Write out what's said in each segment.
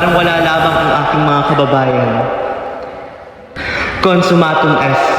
parang wala lamang ang aking mga kababayan. Consumatum est.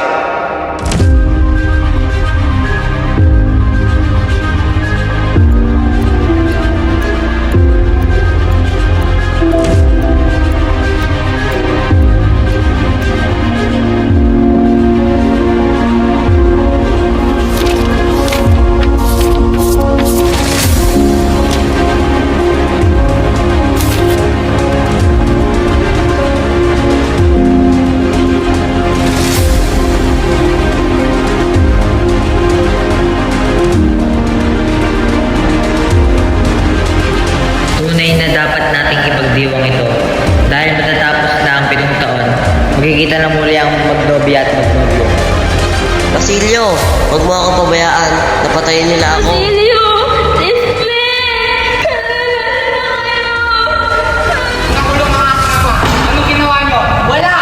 Na dapat nating ipagdiwang ito dahil matatapos na ang 7 taon, magkikita na muli ang magnobya at magnobyo. Basilio, huwag mo akong pabayaan. Napatayin nila ako. Basilio! Display! Nakulong ang aking ama. Ano ginawa niyo? Wala!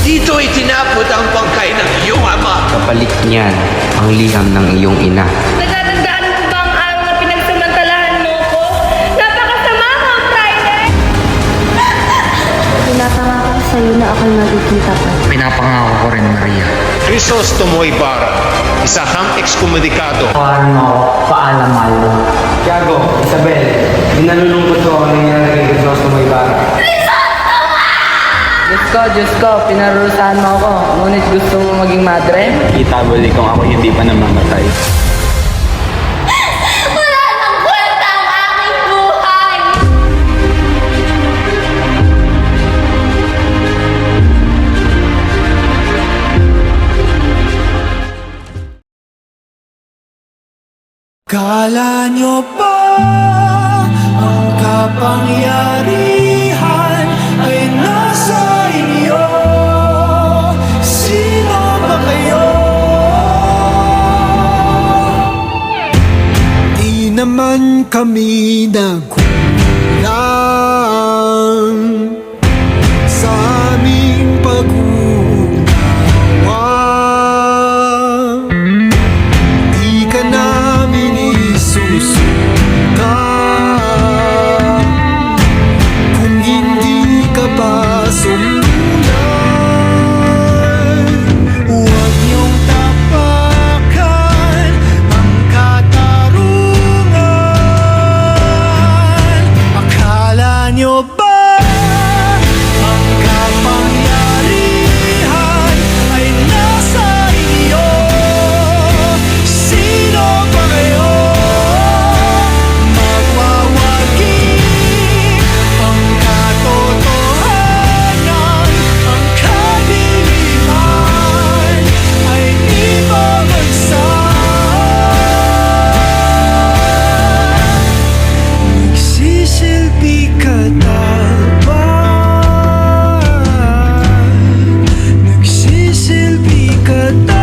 Dito itinapot ang bangkay ng iyong ama. Kapalit niyan ang liham ng iyong ina. Natatandaan mo ba ang araw na pinagsamantalahan mo ko? Napakasama mo, Friday! Pinapangako ko sa'yo na ako'y magiging tapat. Pinapangako ko rin, Maria. Crisostomo Ibarra, isa kang ekskomunikado. Tawaran mo ako, paalam, Malo. Tiago, Isabel, dinalulungkot ko ang nangyari kay Crisostomo Ibarra. Diyos ko, pinarusahan mo ako. Ngunit gusto mo maging madre? Itabali kung ako hindi pa namamatay. Wala nang kwenta ang aking buhay! Kala nyo ba ang kapangyarihan ay nasa inyo? Sino ba kayo? Di naman kami nagkulang sa aming pag-unawa. Di ka namin isusuka kung hindi ka pa sumulan. Huwag niyong tapakan ang katarungan. Akala niyo ba ang kapangyarihan ay nasa inyo? Sino ba kayo? Magwawagi ang katotohanan, ang kadiliman ay di babagsak. Nagsisilbi katapat, nagsisilbi katapat.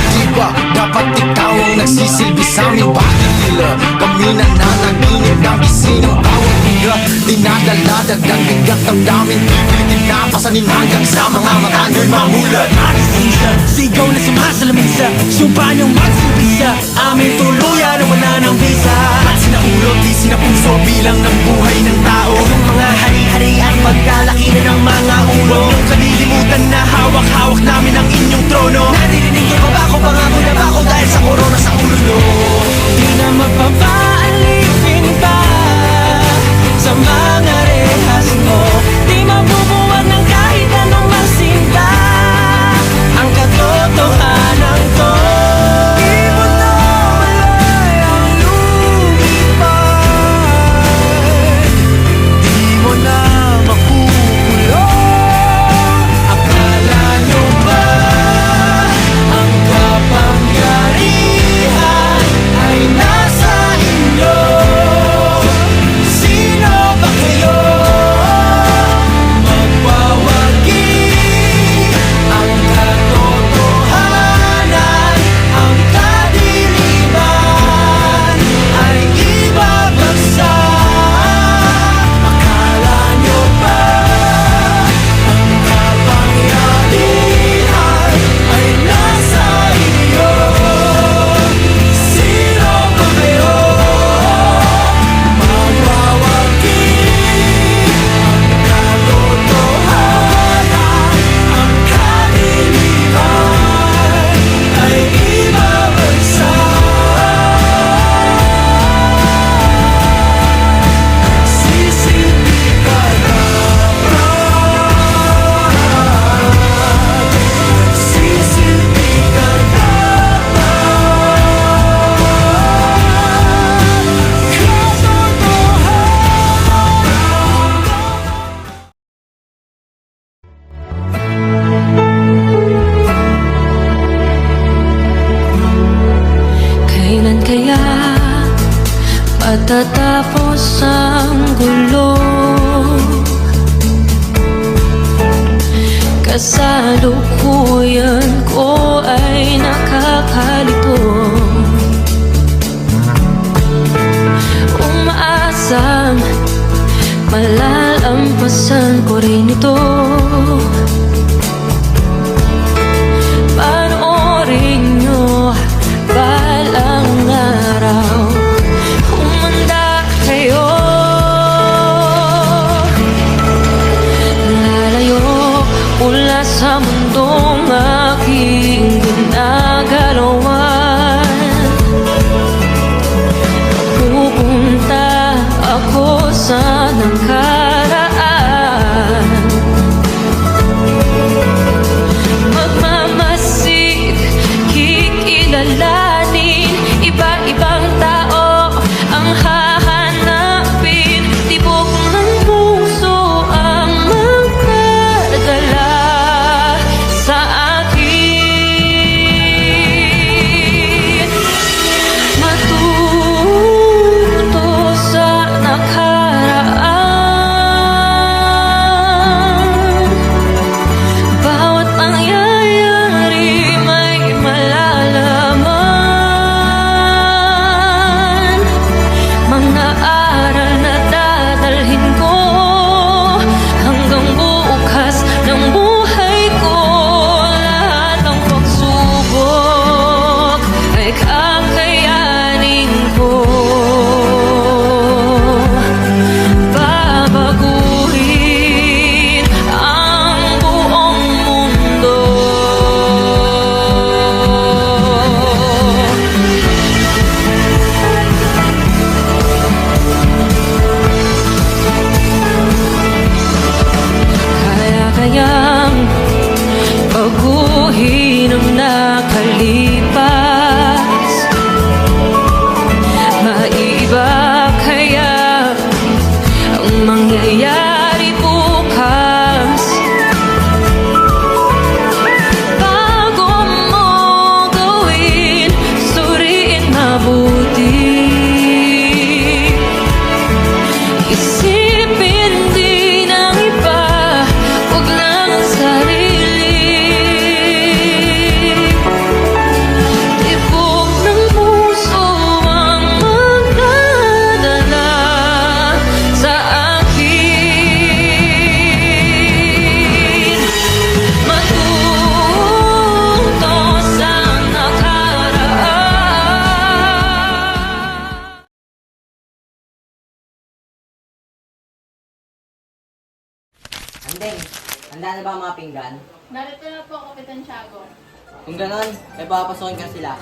Di ba dapat ikaw ang nagsisilbi sa aming bakit nila? Kami na nanaginip ng isinang bawat bigat. Dinadala dagdag bigat ang daming pipilitin na pasanin hanggang sa mga mata nyo'y mamulat. Sigaw na sumasalamisa, sumpa niyong magsibisa, aming tuluyan na wala ng visa. At sinaulot, di sinapuso bilang ng buhay ng tao. Yung mga hari-hari ang pagkalaki na ng mga ulo. Huwag niyong kalilimutan na hawak-hawak namin ang inyong trono. Naririnig niyo pa ba ako, pangako na ba ako dahil sa korona sa ulo nyo? Di na magpapaalipin pa sa mga rehas mo. Di mabubuwag ng kahit anong masinta ang katotohanan to. Di Matatapos ang gulo, kasalukuyan ko ay nakakalito. Umaasang malalampasan ko rin ito. Panoorin nyo balang araw, humanda kayo. Lalayo mula sa mundong aking ginagalawan. Pupunta ako sa nakaraan. Magmamasid, kikilalanin, iba-ibang tao ang hahanapin. Tibok ng puso ang magdadala sa akin. Matuto sa nakaraan. Bawat pangyayari may malalaman. Mga aral na dadalhin ko hanggang bukas ng buhay ko. Lahat ng pagsubok ay kakayanin ko. Babaguhin ang buong mundo. Kayang baguhin ang nakalipas. Maiiba kaya ang mangyayari bukas. Bago mo gawin, suriin mabuti. Isipin din ang iba, huwag lang ang sarili. Tibok ng puso ang magdadala sa akin. Matuto sa nakaraan. Andeng, handa na ba ang mga pinggan? Narito na po, Kapitan Tiago. Kung ganon, may papasokin ka sila.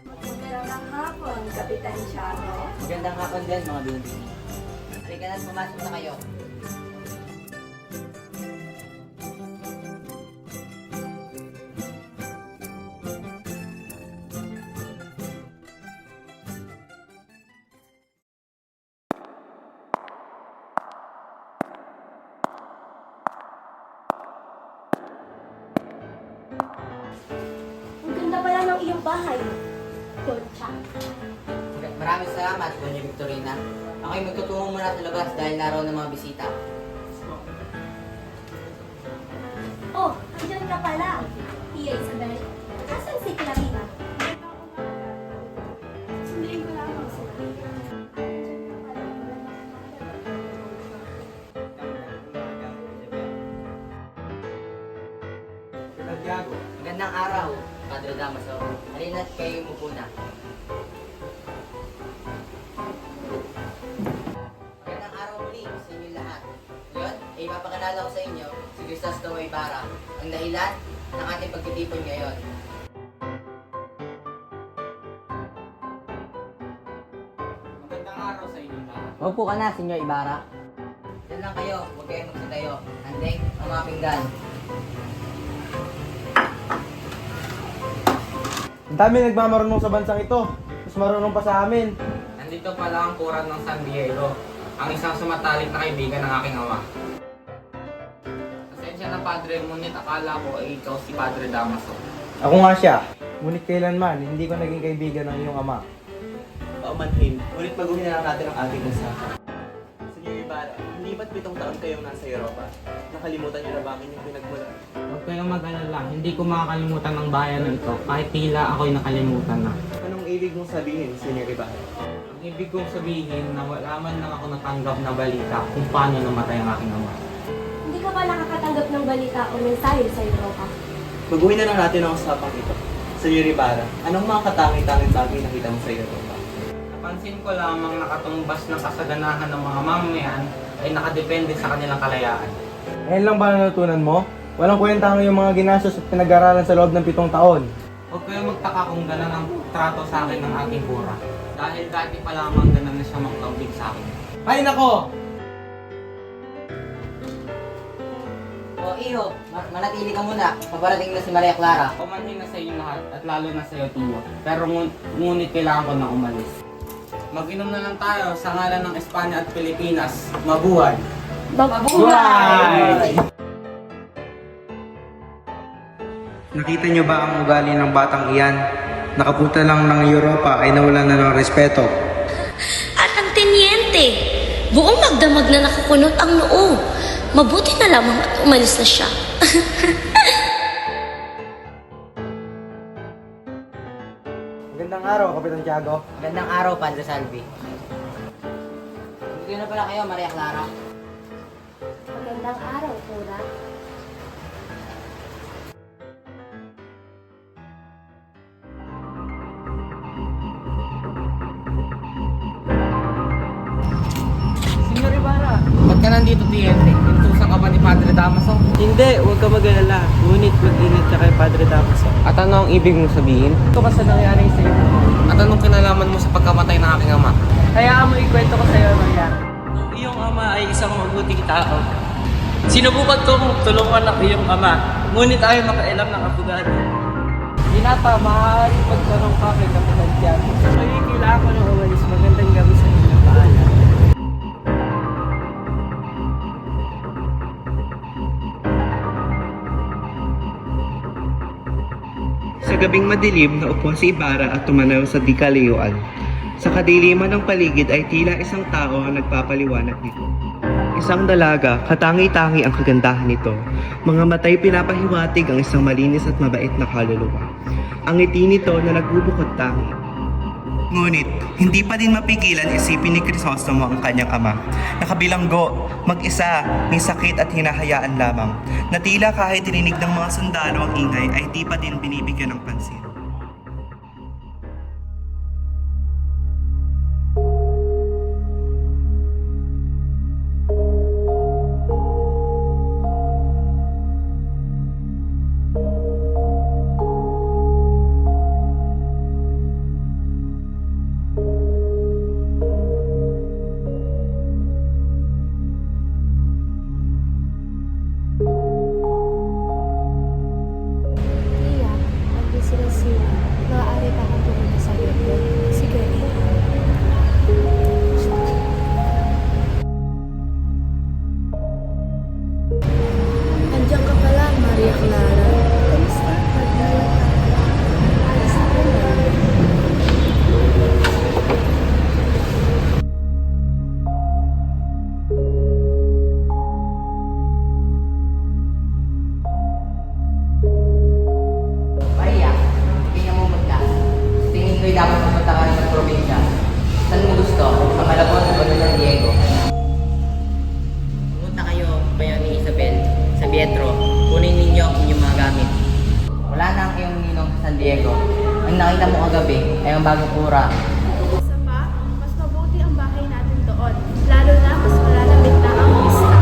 Magandang hapon, Kapitan Tiago. Magandang hapon din, mga binibini. Halika na, pumasok na kayo. Ang ganda pala ng iyong bahay, Dolcha. Maraming salamat, Doña Victorina. Ako'y magtutungo muna sa labas dahil naraw ng mga bisita. Oh, andyan ka pala. Tia Isabel, asan si Clarina? Sundin ko lamang sila. Magandang araw, Padre Damaso. Halina't kayo umupo na. Magandang araw muli sa inyo lahat. Ngayon, ay ipapakilala ko sa inyo si Crisostamo Ibarra, ang dahilan ng ating pagtitipon ngayon. Magandang araw sa inyo lahat. Maupo ka na, Senyor Ibarra. Diyan lang kayo, huwag kayong magsitayo. Handeng ang mga pinggan. Ang dami nagmamarunong sa bansang ito. Mas marunong pa sa amin. Nandito pala ang kuran ng San Diego, ang isang sumatalik na kaibigan ng aking ama. Pasensya na, Padre, ngunit akala ko ay ikaw si Padre Damaso. Ako nga siya. Ngunit kailanman, hindi ko naging kaibigan ng iyong ama. Paumanhin, ngunit baguhin na lang natin ang ating usapan. Senyor Ibarra, hindi ba't 7 taon kayong nasa Europa? Nakalimutan niyo na ba ang inyong pinagmulan? Huwag kayong mag-alala, hindi ko makakalimutan ang bayan na ito kahit tila ako'y nakalimutan na. Anong ibig mong sabihin, Senyor Ibarra? Ang ibig kong sabihin na wala man lang ako natanggap na balita kung paano namatay ang aking ama. Hindi ka ba nakakatanggap ng balita o mensahe sa Europa? Baguhin na lang natin ang usapang ito. Senyor Ibarra, anong mga katangi-tanging bagay nakita mo sa Europa? Napansin ko lamang nakatumbas ng kasaganahan ng mga mamamayan ay nakadepende sa kanilang kalayaan. Ngayon lang ba natutunan mo? Walang kwenta ang iyong mga ginastos at pinag-aralan sa loob ng 7 taon. Huwag kayong magtaka kung gano'n ang trato sa akin ng aking kura. Dahil dati pa lamang gano'n na siya magkaubig sa akin. Ay nako! O iho, manatili ka muna. Paparating na si Maria Clara. Kumanhin na sa inyo lahat at lalo na sa iyo, Tio. Pero ngunit kailangan ko nang umalis. Mag-inom na lang tayo sa ngalan ng Espanya at Pilipinas. Mabuhay! Buhay! Nakita niyo ba ang ugali ng batang iyan? Nakapunta lang ng Europa ay nawalan na ng respeto. At ang tenyente, buong magdamag na nakakunot ang noo. Mabuti na lamang at umalis na siya. Magandang araw, Kapitan Tiago. Magandang araw, Padre Salvi. Dito na pala kayo, Maria Clara. Magandang araw, Cora. Senyor Ibarra, ba't ka nandito, Tiente? Inutusan ka ba ni Padre Damaso? Hindi, huwag ka mag-alala. Ngunit mag-ingat ka kay Padre Damaso. At ano ang ibig mong sabihin? Ito ka sa nangyari sa iyo. At anong kinalaman mo sa pagkamatay ng aking ama? Hayaan mo ikwento ko sa iyo, Maria. Ang iyong ama ay isang mabuting tao. Sinubukan kong tulungan ang iyong ama, ngunit ayaw makailam ng abogado. Binata, maaari pagtanong ka kay Kapitan Tiago. Ngayon, kailangan ko nang umalis. Magandang gabi sa inyo. Paalam. Sa gabing madilim, naupo si Ibarra at tumanaw sa di-kalayuan. Sa kadiliman ng paligid ay tila isang tao ang nagpapaliwanag nito. Isang dalaga, katangi-tangi ang kagandahan nito. Mga matay pinapahiwatig ang isang malinis at mabait na kaluluwa. Ang ngiti nito na nagbubukod tangi. Ngunit, hindi pa din mapigilan isipin ni Crisostomo ang kanyang ama. Nakabilanggo, mag-isa, may sakit at hinahayaan lamang. Na tila kahit tininig ng mga sundalo ang ingay ay di pa din binibigyan ng pansin. Tia, ang sila sila. Maaari pa akong pumunta sa iyo. Sige, Tia. Andiyan ka pala, Maria Clara. Kamusta? Ayos na pala. Maria, tingnan mo magkas. Tingin ko'y dapat mapunta ka rin sa probinsya. Saan mo gusto? Sa Malabon o sa San Diego? Pumunta kayo bayan ni Isabel sa Pietro. Kunin ninyo ang inyong mga gamit. Wala na ang iyong ninong sa San Diego. Ang nakita mo kagabi ay ang bagong kura. Isa pa, mas mabuti ang bahay natin doon. Lalo na mas malalamig na ang pista.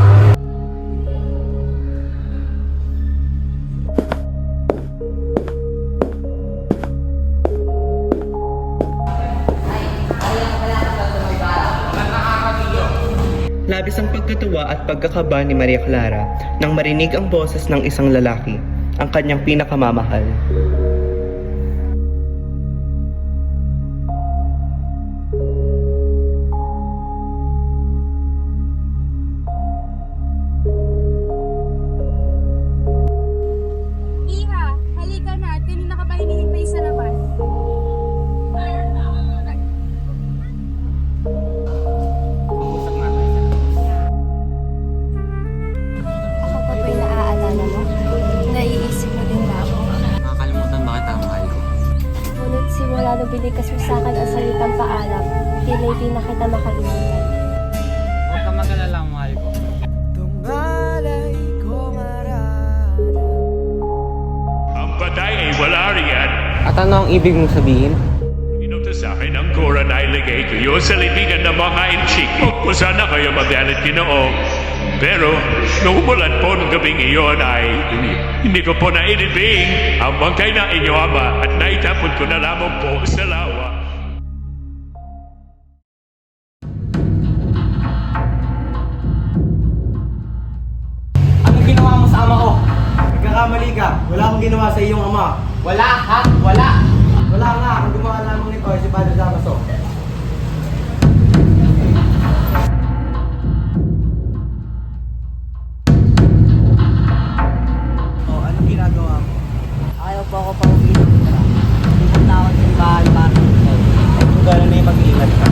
Labis ang pagkatuwa at pagkakaba ni Maria Clara nang marinig ang boses ng isang lalaki, ang kanyang pinakamamahal. Iha, halika na at kanina ka ba hinihintay sa labas? paano binigas mo sa akin ang salitang paalam, tila'y di na kita makalimutan. Huwag ka mag-alala, mahal ko. Ang patay ay wala riyan. At ano ang ibig mong sabihin? Inutos sa akin ang Quran na ilagay ko yun sa libingan ng mga inchik. Huwag po sana kayo magalit Ginoong. Pero, nung umulan po ng gabing iyon ay hindi ko po nailibing ang bangkay ng inyong ama at naitapon ko na lamang po sa lawa. Anong ginawa mo sa ama ko? Nagkakamali ka. Wala akong ginawa sa iyong ama. Wala, ha? Wala! Wala nga. Ang gumawa lamang nito ay si Padre Damaso. Anong ginagawa mo? Ayaw po ako pang uminom. Hindi ko tawag yung bahay para Ay kung gano'n na yung mag-iingat ka.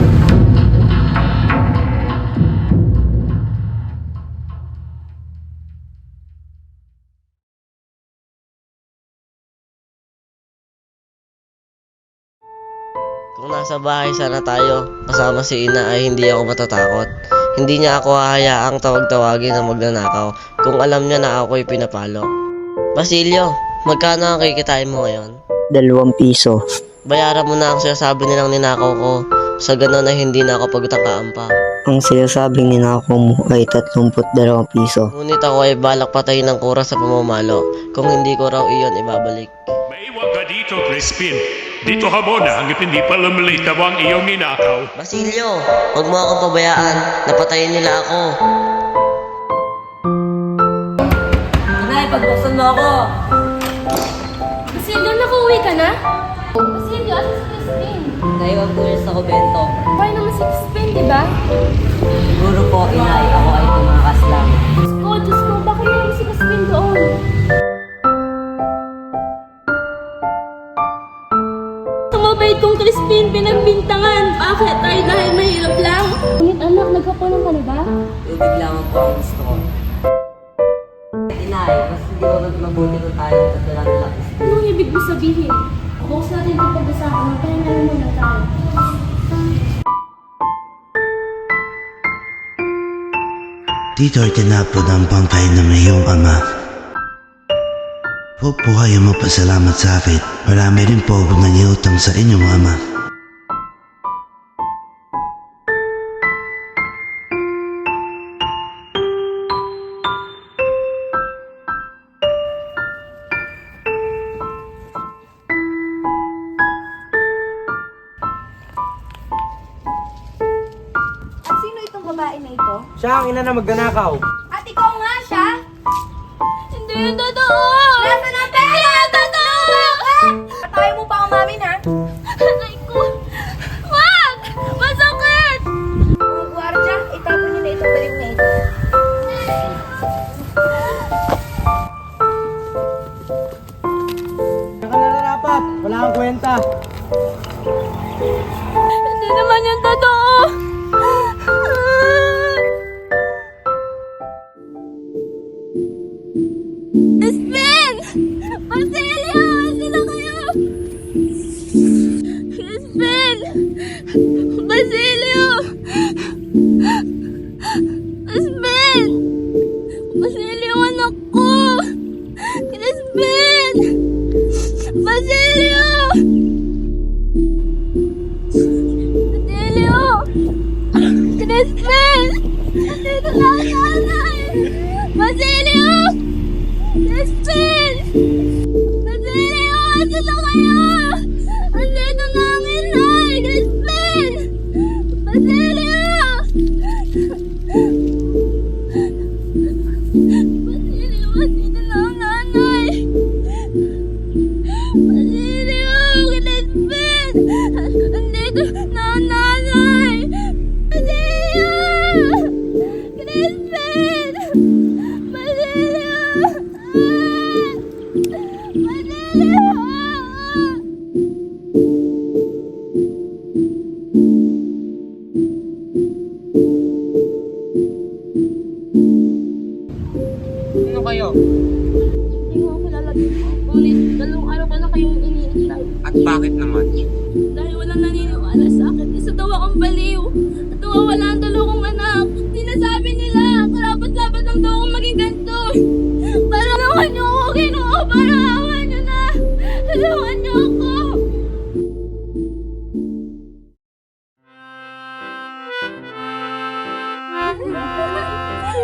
Kung nasa bahay sana tayo, kasama si ina ay hindi ako matatakot. Hindi niya ako hahayaang tawag-tawagin na magnanakaw kung alam niya na ako'y pinapalo. Basilio, magkano ang kikitain mo ngayon? 2 piso. Bayaran mo na ang sinasabi nilang ninakaw ko, sa ganon na hindi na ako pagtangkaan pa. Ang sinasabing ninakaw mo ay 32 piso. Ngunit ako ay balak patayin ng kura sa pamamalo, kung hindi ko raw iyon ibabalik. Maiwan ka dito, Crispin. Dito ka muna hanggang hindi pa lumilitaw ang iyong ninakaw. Basilio, huwag mo akong pabayaan, napatayin nila ako. Inay, pagbuksan mo ako! Basilio, nakauwi ka na? Basilio, asa si Crispin? Naiwan ko rin sa kubento. Kaya naman si Crispin, di ba? Siguro po, inay, ako ay tumakas lang. Diyos ko, bakit naman si Crispin doon? Tumabay kong Crispin, pinagbintangan. Bakit? Dahil mahirap lang. Ngunit anak, nagkapulang ka na ba? Tubig lang po ang gusto ko. Inay, mas hindi ba mabuti kung tayo tatala nila Crispin? Anong ibig mo sabihin? Bukas natin ito pag-usapan. Magpahinga na muna tayo. Dito ay tinapod ang bangkay ng iyong ama. Huwag po kayo magpasalamat sa akin. Marami rin po akong nangiutang sa inyong ama. At sino itong babae na ito? Siya ang ina na magnanakaw. At ikaw nga siya? Hindi yung totoo! Nasaan ang pera? Totoo! At ayaw mo pa umamin, ha? Aray ko! Wag! Masakit! Mga gwardiya, itapon niyo na itong balik na ito. Diyan ka nararapat. Wala kang kwenta. Hindi naman yung totoo! Crispin! Basilio! Sila kayo! Crispin! Basilio! Crispin! Basilio, anak ko! Crispin! Basilio! Basilio! Crispin! Nandito na ang nanay! Basilio! Crispin! Basilio! Asan na kayo? Andito na ang inay! Crispin! Basilio! Basilio! Andito na ang nanay! Basilio! Crispin! Andito na ang nanay! Basilio! Crispin! Basilio! Basilio! Sino kayo? Hindi mo ako kilala dito. Ngunit 2 araw ko na kayong iniintay. At bakit naman? Dahil nababaliw. At nawawala ang dalawang anak. Sinasabi nila, karapat-dapat lang daw akong maging ganito. Tulungan niyo ako, Ginoo. Parawan niyo na. Tulungan niyo ako.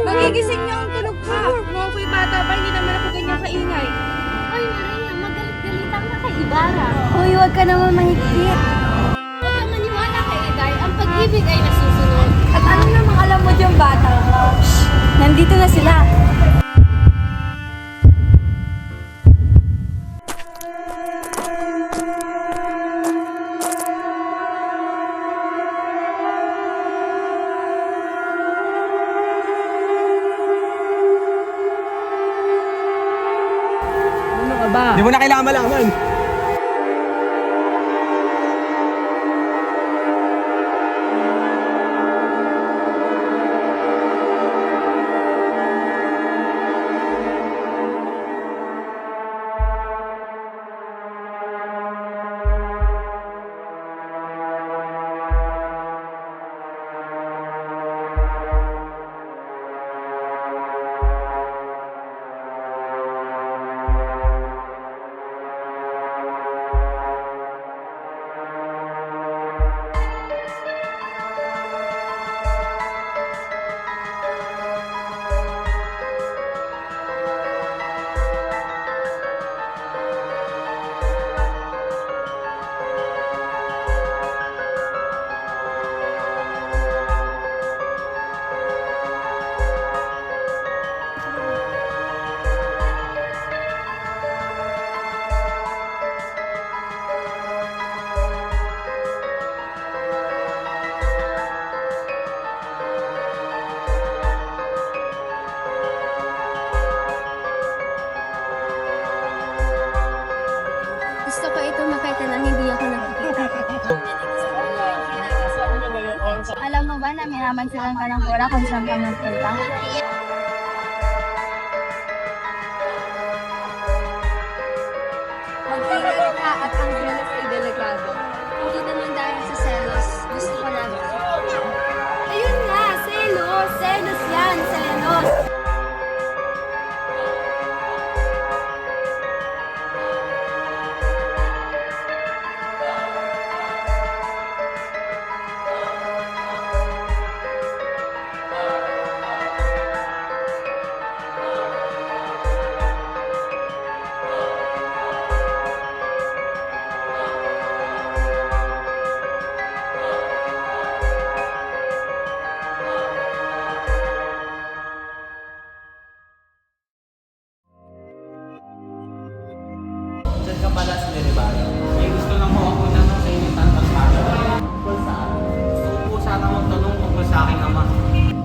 Magigising niyo ang tulog ko. Kung ako'y bata pa, hindi naman ako ganyan kaingay. Ay, Maria, magalit-galitan ka kay Ibarra. Hoy, huwag ka naman mahigpit. Huwag kang maniwala kay Eday. Ang pag-ibig ay nasusunod. At ano namang alam mo diyang bata mo? Shh! Nandito na sila. Hindi mo na kailangan malaman. Gusto ko ito makita na hindi ako nakikita. Alam mo ba na minaman silang ka ng pura kung saan ka magpunta? Magpinili ka at ang selos ay delikado. Hindi naman dahil sa selos. Gusto ko lang. Ayun nga, selos! Selos yan! Selos! Diyan ka pala si Neribara. May gusto lang mo ako na sa inyong tantang para. Tungkol saan? Gusto ko po sana magtanong tungkol sa aking ama.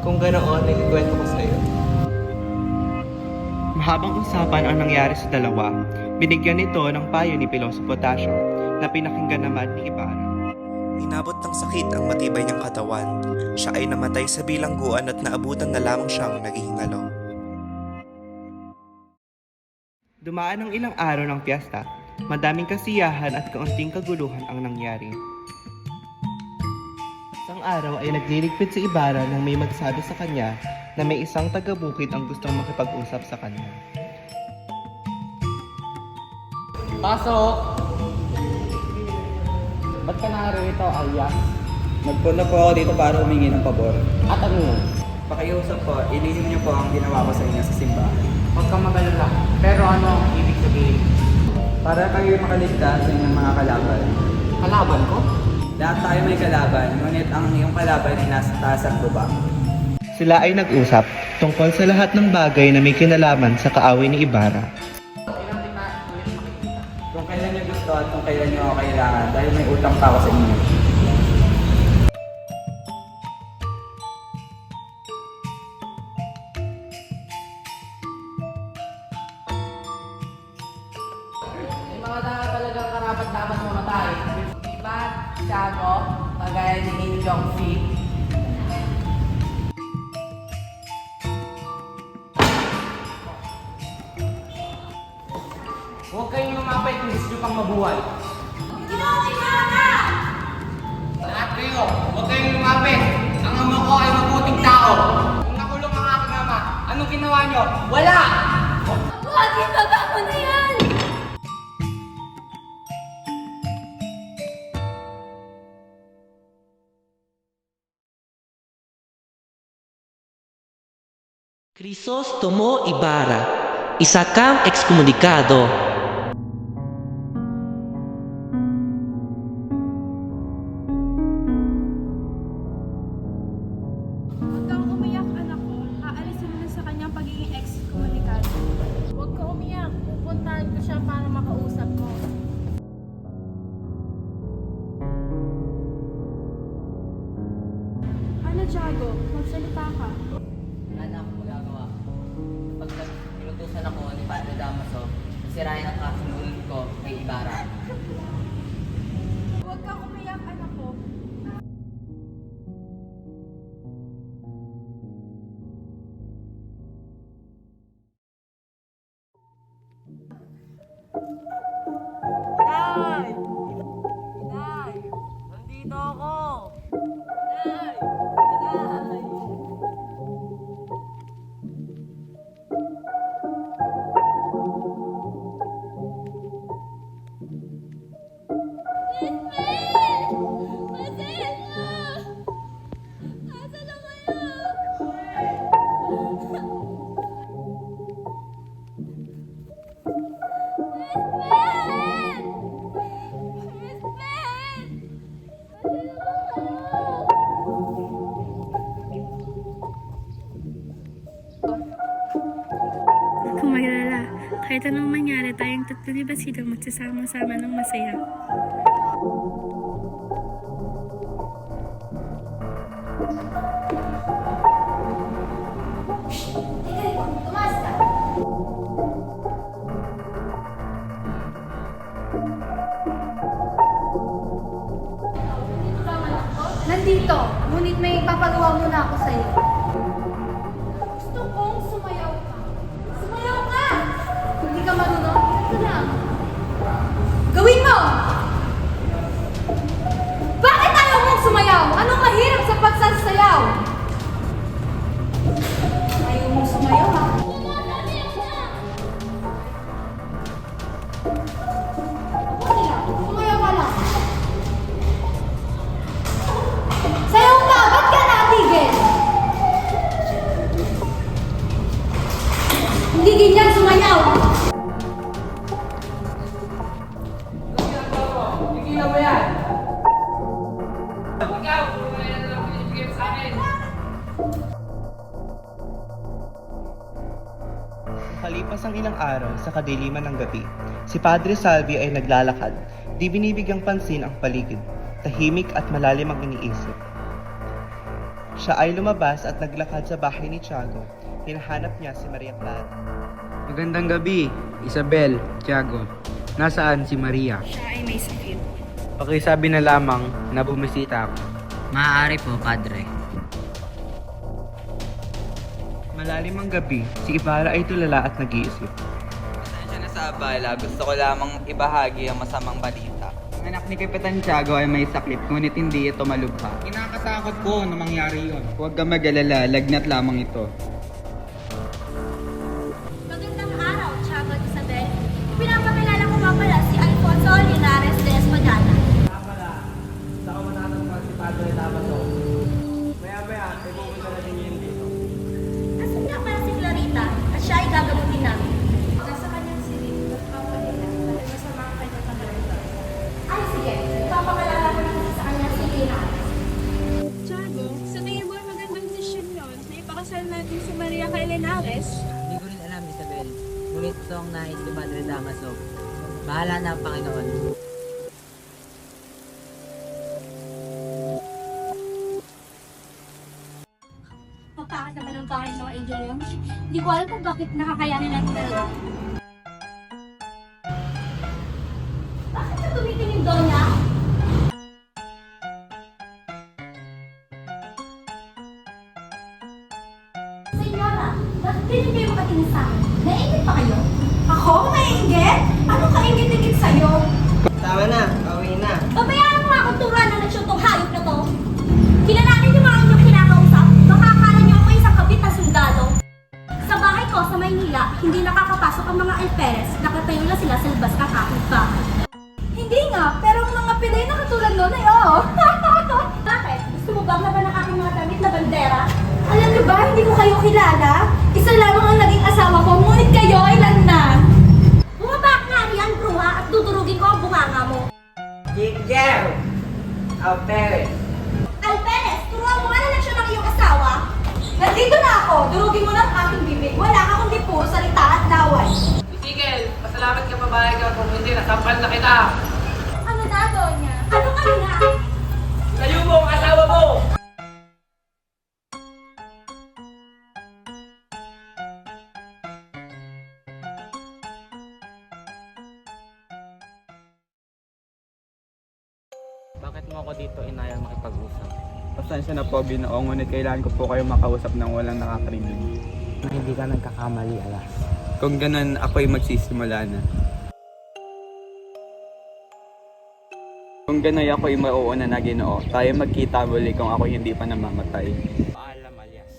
Kung ganoon, ikikwento ko sa iyo. Mahabang usapan ang nangyari sa dalawa. Binigyan nito ng payo ni Pilosopo Tasio na pinakinggan naman ni Ibarra. Inabot ng sakit ang matibay niyang katawan. Siya ay namatay sa bilangguan at naabutan na lamang siyang naghihingalo. Dumaan ang ilang araw ng piyesta. Madaming kasiyahan at kaunting kaguluhan ang nangyari. Isang araw ay nagliligpit si Ibarra nang may magsabi sa kanya na may isang taga-bukid ang gustong makipag-usap sa kanya. Pasok! Ba't ka narito, alias? Nagpunta po ako dito para humingi ng pabor. At ano yun? Pakiusap po, ilihim niyo po ang ginawa ko sa inyo sa simbahan. Huwag kang magalala. Pero ano ang ibig sabihin? Para kayo makaligtas sa inyong mga kalaban. Kalaban ko? Lahat tayo may kalaban, ngunit ang iyong kalaban ay nasa taas at baba. Sila ay nag-usap tungkol sa lahat ng bagay na may kinalaman sa kaaway ni Ibarra. Kung kailan niyo gusto at kung kailan niyo ako kailangan dahil may utang pa ako sa inyo. May mga talagang karapat dapat mamatay. Diba, Tiago, kagaya ni Kim Jong-si? Huwag kayong lumapit kung gusto nyo pang mabuhay. Lahat kayo, huwag kayong lumapit. Ang ama ko ay mabuting tao. Kung nakulong ang aking ama, anong ginawa niyo? Wala! Bakit baba mo na yan? Crisostomo Ibarra, isa kang ekskomunikado. Huwag kang umiyak, anak ko. Aalisin mo na sa kanyang pagiging ex-komunikado. Huwag kang umiyak. Pupuntahan ko siya para makausap mo. Ano, Tiago? Magsalita ka. Wala na akong magagawa. Pag pinutusan ako ni Padre Damaso, sirain ang kasunod ko kay Ibarra. Huwag kang umiyak, anak ko. Inay! Inay! Nandito ako! Inay! Inay! Kung maglala, kahit anong mangyari, tayong tatlo ni Basilio magsasama-sama ng masaya. Nandito, ngunit may ipapagawa muna ako sa'yo. Gusto kong sumayaw ka. Sumayaw ka! Kung di ka marunong, ito lang. Gawin mo! Bakit ayaw mong sumayaw? Anong mahirap sa pagsasayaw? Ayaw mong sumayaw, ha? Okay lang, sumayaw ka lang. Sayaw ka! Ba't ka natigil? Hindi ganyan sumayaw! Tigilan mo yan! Kalipas ang ilang araw sa kadiliman ng gabi, si Padre Salvi ay naglalakad, di binibigyang pansin ang paligid, tahimik at malalim ang iniisip. Siya ay lumabas at naglakad sa bahay ni Tiago. Hinahanap niya si Maria Clara. Magandang gabi, Isabel, Tiago. Nasaan si Maria? Siya ay may sakit. Pakisabi na lamang na bumisita ako. Maaari po, Padre. Malalim ang gabi, si Ibarra ay tulala at nag-iisip. Pasensya na sa abala, gusto ko lamang ibahagi ang masamang balita. Ang anak ni Kapitan Tiago ay may sakit, ngunit hindi ito malubha. Kinakatakot ko na mangyari yon. Huwag ka mag-alala, lagnat lamang ito. Magandang araw, Tiago at Isabel. Pinapakilala ko nga pala si Alfonso Linares de Espadana. Saka matatanggal si Padre Damaso. Maya-maya, ay pupunta na din yun dito. Nasaan nga pala si Clarita at siya ay gagamutin namin. Nasa kanyang silid, nagpapalila dahil masama ang kanyang kagalita. Ay sige, ipapakilala ko naman sa kanya si Linares. Tiago, sa tingin mo ay magandang desisyon yun na ipakasal natin si Maria kay Linares? Hindi ko rin alam, Isabel. Ngunit ito ang nais ni Padre Damaso. Bahala na ang Panginoon. Mapakit naman ang bahay ng mga angel yun. Hindi ko alam kung bakit nakakayanin natin talaga. Bakit ka tumitingin doon niya? Senyora, bakit din kayo makatingin sa akin? Naingit pa kayo? Ako? Naingit? Anong kaingit-ingit sa'yo? Tama na, pauwi na. Babayaran mo nga akong turuan ng nagsyon tong hayop na to. Bakit? Gusto mo bang laban ng aking mga damit na bandera? Alam niyo ba, hindi ko kayo kilala? Isa lamang ang naging asawa ko, ngunit kayo ilan na? Bumaba ka nga riyan, bruha, at dudurugin ko ang bunganga mo. Jigger! Alperes! Alperes, turuan mo nga na lang siya ng iyong asawa. Nandito na ako, durugin mo ng aking bibig. Wala ka kundi puro salita at laway. Isigel, pasalamat ka babae ka kung hindi nasampal na kita. Ano na, Donya? Anong ano na? Kayo mo ang asawa mo! Bakit mo ako dito inayang makipag-usap? Pasensya na po, Ginoo, ngunit kailangan ko po kayo makausap ng walang nakakarinig. Hindi ka nagkakamali, alas. Kung ganun, ako'y magsisimula na. Kung ganun, ako'y mauuna na, Ginoo. Tayo magkita muli kung ako'y hindi pa namamatay. Paalam, alias.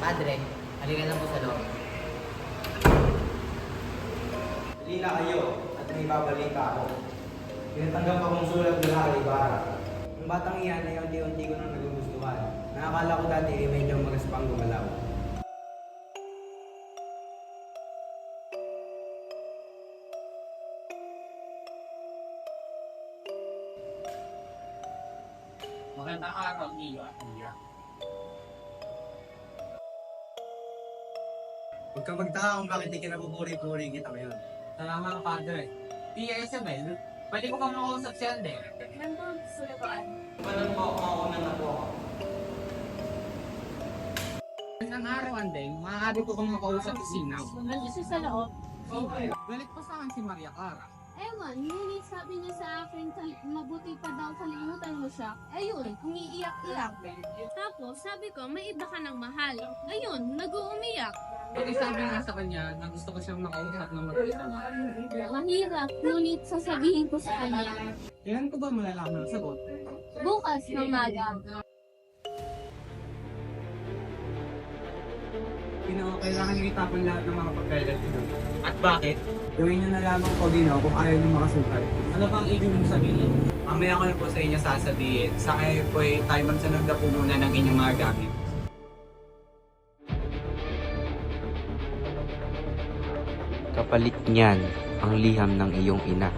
Padre, halika na po sa loob. Halina kayo at may babalita ako. Tinatanggap akong sulat mula kay Ibarra. Ang batang iyan ay unti-unti ko nang nagugustuhan. Nakakala ko dati ay medyo magaspang gumalaw. Magandang araw, Iya. Huwag kang magtaka kung bakit di ka napupuri-puri kita ngayon. Salamat, Padre. Tia Isabel, pwede ko kang makausap si Ander. Nandun, sulatuan. Paano po, mauna na po ako. Magandang araw, Ander. Maaari ko kang makausap si Sinaw. Nandun siya sa loob. Okay. Galit pa sa akin si Maria Clara. Ewan, ngunit sabi niya sa akin, mabuti pa daw kalimutan mo siya. Ayun, umiiyak-iyak. Tapos sabi ko, may iba ka ng mahal. Ayun, nag-uumiyak. Pwede sabi nga sa kanya na gusto ko siyang makausap ng mag-isa. Mahirap, ngunit sasabihin ko sa kanya. Kailan ko ba malalaman ang sagot? Bukas ng maga. Kailangan niyo itapon lahat ng mga pagkailan nyo. At bakit? Gawin niyo na lamang po, Ginoo, kung ayaw niyo makasukal. Ano bang ibig mong sabihin? Mamaya ko na po sa inyo sasabihin. Sa ngayon po ay tayo magsunod na po muna ng inyong mga gamit. Kapalit niyan ang liham ng iyong ina.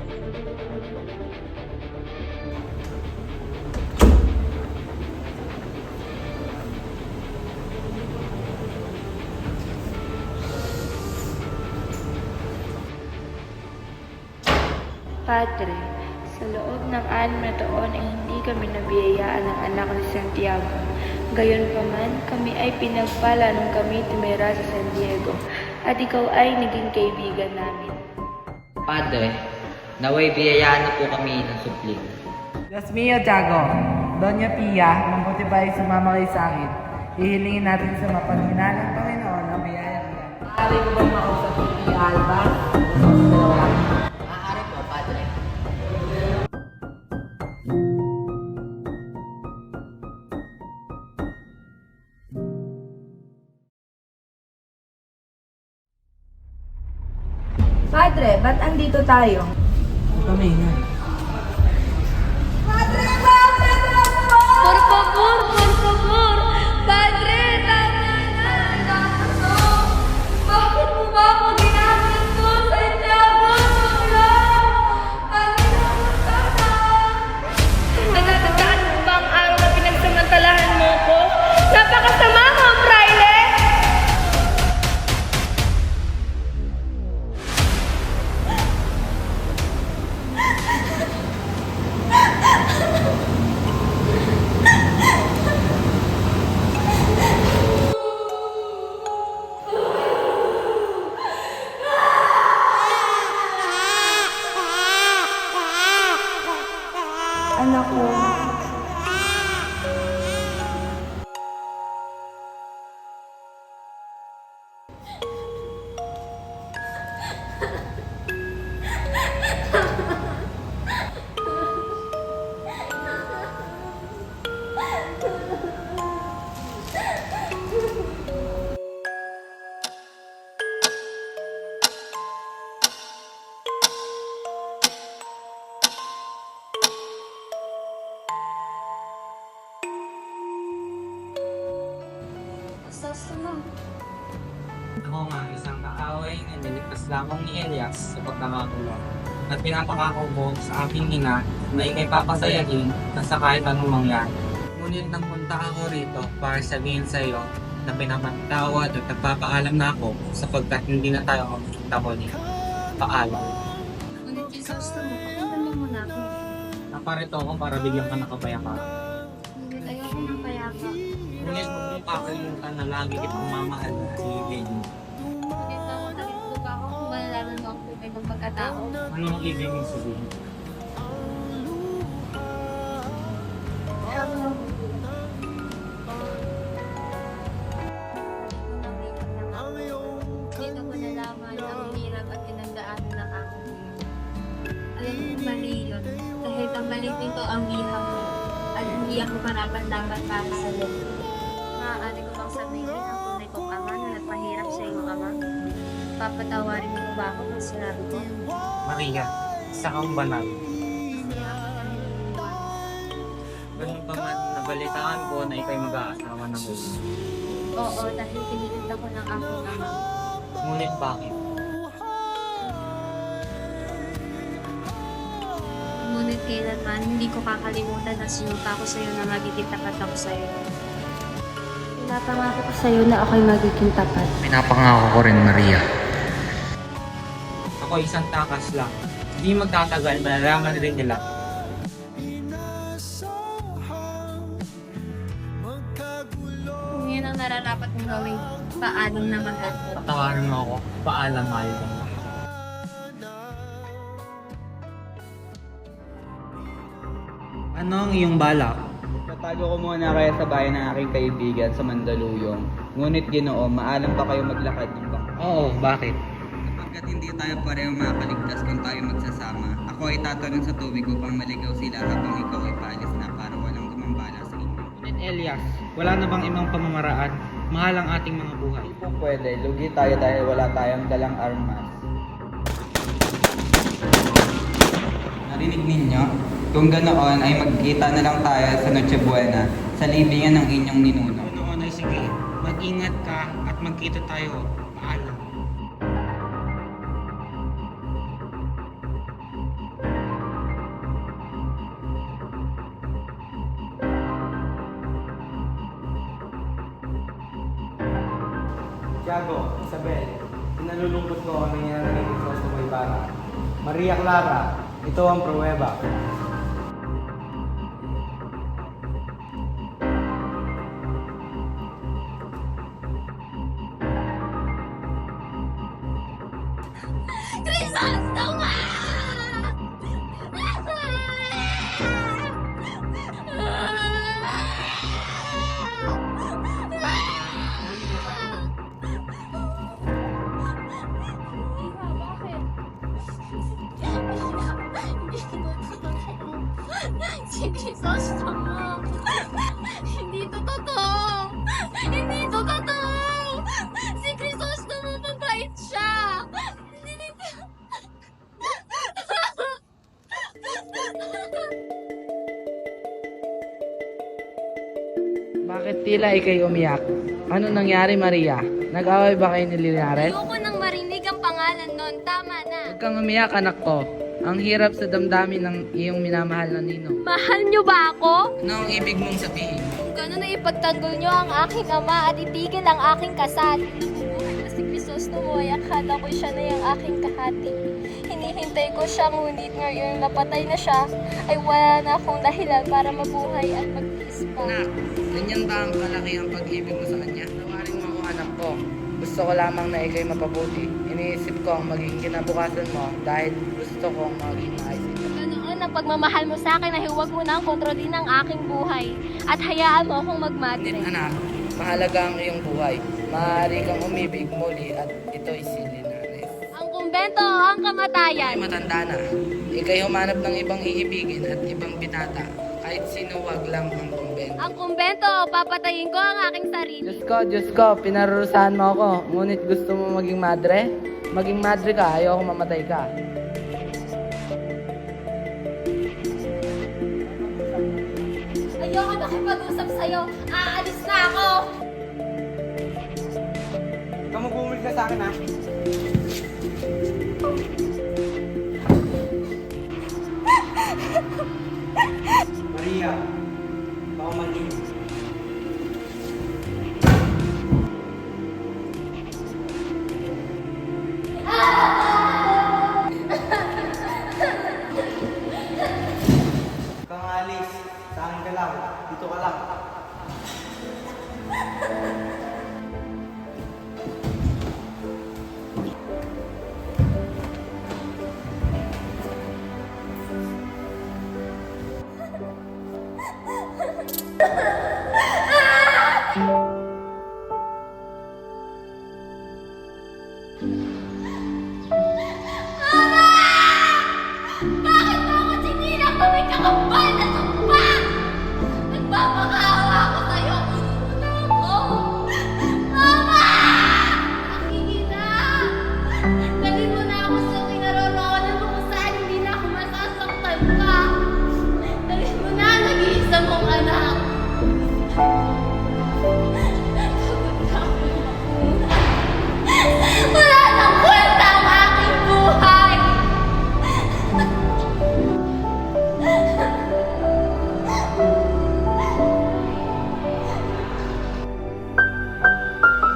Padre, sa loob ng 6 na taon ay hindi kami nabiyayaan ng anak ni Santiago. Gayunpaman, kami ay pinagpala nung kami tumira sa San Diego at ikaw ay naging kaibigan namin. Padre, naway biyayaan na po kami ng supling. Diyos mio, Tiago. Doña Pia, mabuti ba ay sumama kayo sa akin? Hihilingin natin sa mapanghinaan ng Panginoon ang biyaya niya. Maaari ko bang makausap si Pia Alba? Maaari po, Padre. Padre, ba't andito tayo? Kami na. Por favor, por favor. Padre, tama na. Tapos, bakit mo ba ako ginagawa sa Santiago? Natatandaan mo ba ang araw na pinagsamantalahan mo ko? Napakasama mo, Fraile! Anak ko, Crisostomo. Ako nga, isang kaaway na niligtas lamang ni Elias sa pagkakakulong. At pinapakako ko sa aking ina na ikay papasayahin na sa kahit anong mangyari. Ngunit nang punta ako rito para sabihin sa iyo na pinapatawad at nagpapaalam na ako sapagkat hindi na tayo magkita ko niya. Paalam. Ngunit Crisostomo, pakinggan mo muna ako. Naparito ako para bigyan ka ng kapayapaan. Ngunit ayoko ng payapa. Ngunit huwag mong kakalimutan na lagi kitang mamahal at silipin. Ngunit nakatulog ako kung malalaman mo ang tunay ng pagkatao. Ano ang ibig mong sabihin? Dito ko nalaman ang hirap at pinagdaanan ng aking alam mo mali yun. Dahil pambalitin ko ang liham mo at hindi ako karapat-dapat para sa iyo. Maaari ko bang sabihin ang tunay kong ama na nagpahirap sa iyong ama? Papatawarin mo ba ako kung sinabi ko? Maria, isa kang banal. Siya ako ang nililiwan. Ganun pa man, nabalitaan ko na ikay mag-aasawa ng ulo. Oo, dahil pinilit ako ng aking ama. Ngunit bakit? Ngunit kailanman, hindi ko kakalimutan na sinumpa ko sa iyo na magiging tapat ako sa iyo. Pinapangako ko sa iyo na ako'y magiging tapat. Pinapangako ko rin, Maria. Ako isang takas lang. Hindi magtatagal, malalaman rin nila. Kung yun ang nararapat mong gawin, paalam na mahal. Patawarin mo ako. Paalam, mahal ko. Ano ang iyong balak? Tatago ko muna kaya sa bahay ng aking kaibigan sa Mandaluyong. Ngunit Ginoo, maalam pa kayo maglakad ng bangka. Oo, bakit? Sapagkat hindi tayo pareho makakaligtas kung tayo magsasama. Ako ay tatanong sa tubig upang maligaw sila habang ikaw ay paalis na para walang gumambala sa inyo. Ngunit Elias, wala na bang ibang pamamaraan? Mahal ang ating mga buhay. Kung pwede, lugi tayo dahil wala tayong dalang armas. Narinig ninyo? Kung ganoon ay magkita na lang tayo sa Noche Buena sa libingan ng inyong ninuno. Noon ay sige, mag-ingat ka at magkita tayo. Paalam. Tiago, Isabel, pinalulungkot ko ang nangyari kay Crisostomo Ibarra. Maria Clara, ito ang pruweba. Crisostomo! Si Crisostomo! Hindi to totoo! Hindi to totoo! Si Crisostomo, mabait siya! Bakit tila ikay umiyak? Ano nangyari, Maria? Nag-away ba kayo ni Linares? Ayoko nang marinig ang pangalan nun. Tama na. Huwag kang umiyak, anak ko. Ang hirap sa damdamin ng iyong minamahal na ninong. Mahal niyo ba ako? Ano ang ibig mong sabihin? Kung gano'n ay ipagtanggol niyo ang aking ama at itigil ang aking kasal. Nabubuhay na si Crisostomo ay akala ko siya na yung aking kahati. Hinihintay ko siya ngunit ngayon napatay na siya ay wala na akong dahilan para mabuhay at magtiis pa. Anak, ganyan ba ang kalaki ang pag-ibig mo sa kanya? Tawarin mo ako, anak ko. Gusto ko lamang na ikay mapabuti. Iniisip ko ang magiging kinabukasan mo dahil gusto kong maging maayos ito. Ganoon ang pagmamahal mo sa akin ay huwag mo na ang kontrolin ang aking buhay at hayaan mo akong magmadre. Ngunit anak, mahalaga ang iyong buhay. Maaari kang umibig muli at ito'y si Linares. Ang kumbento o ang kamatayan? Ikay matanda na. Ikay humanap ng ibang iibigin at ibang binata. Kahit sino wag lang ang kumbento. Ang kumbento o papatayin ko ang aking sarili? Diyos ko, pinarurusahan mo ako. Ngunit gusto mo maging madre? Maging madre ka, ayoko mamatay ka. Ayoko makipag-usap sa'yo. Aalis na ako! bumalik ka sa akin ha. Maria, paumaling. Kang alis, sa akin ka lang. Dito ka lang. Bakit mo ako sinira kung may kakapal na sumpa? Nagpapakawa ako sa'yo. Una ako. Mama! Nakikita. Dalhin mo na ako sa kinaroroonan mo kung saan hindi na ako masasaktan pa. Dalhin mo na ang nag-iisa mong anak. Wala nang kwenta ang aking buhay.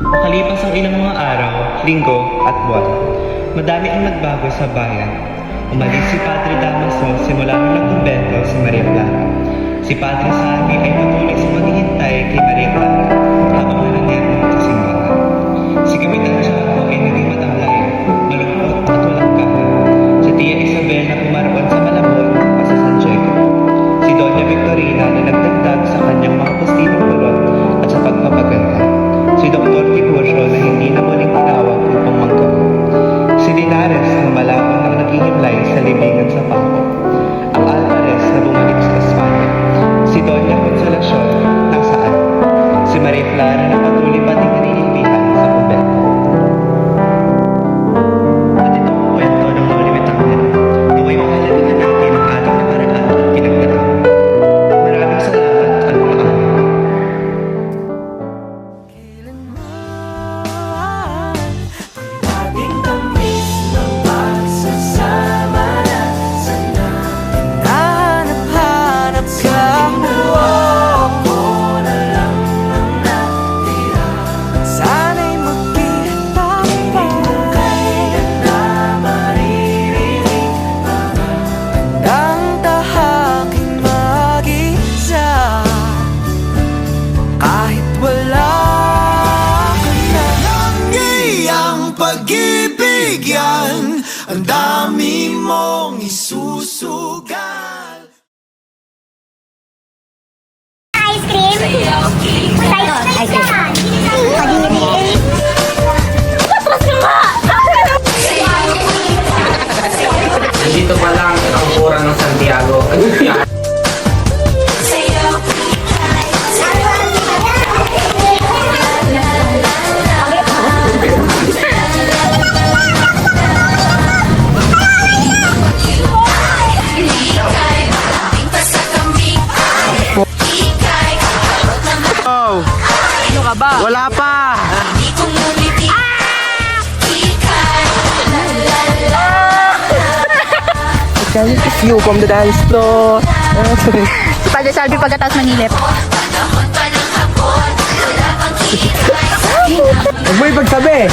Makalipas ang ilang mga araw, linggo at buwan, madami ang nagbago sa bayan. Umalis si Padre Damaso simula nung nagkumbento si Maria Clara. Si Padre Salvi ay patuloy sa maghihintay kay Maria Clara habang nananero sa simbahan. Si Kapitan Tiago ay naging matamlay, malungkot at walang kaya. Si Tia Isabel na pumaroon sa Malabon o sa San Diego. Si Doña Victorina na nagdagdag sa kanyang mga postibong kulot at sa pagpapaganda. Si Dr. Tiburcio na hindi na muling tinawag upang manggamot. Si Linares na malabon ang naghihimlay sa libingan sa Paco. Ang Alvarez na bumalik sa Espanya. Si Doña Consolacion nasaan. Si Maria Clara na patuloy pa din naninibihan sa kumbento. At ito ang kwento ng mga limitangin. Naway mahalagahan natin ang ating nakaraan at pinagdaan. Maraming salamat at paalam. Ating tamis ng pagsasama na sana hinahanap-hanap ka. Ako na lang ang natira. Sana'y magkita pa. Hindi mo kailan na maririnig ang tahaking mag-isa. Kahit wala ka na. Langgi ang pag-ibig yan, ang dami mong isusugal. Ice cream? Ice cream. Patras ka nga! Nandito pa lang ang kura ng Santiago. Ano ka ba? Wala pa! Can you kiss you from the dance floor? Si Padre Salvi pagkatapos manilip. Huwag mo ipagsabi!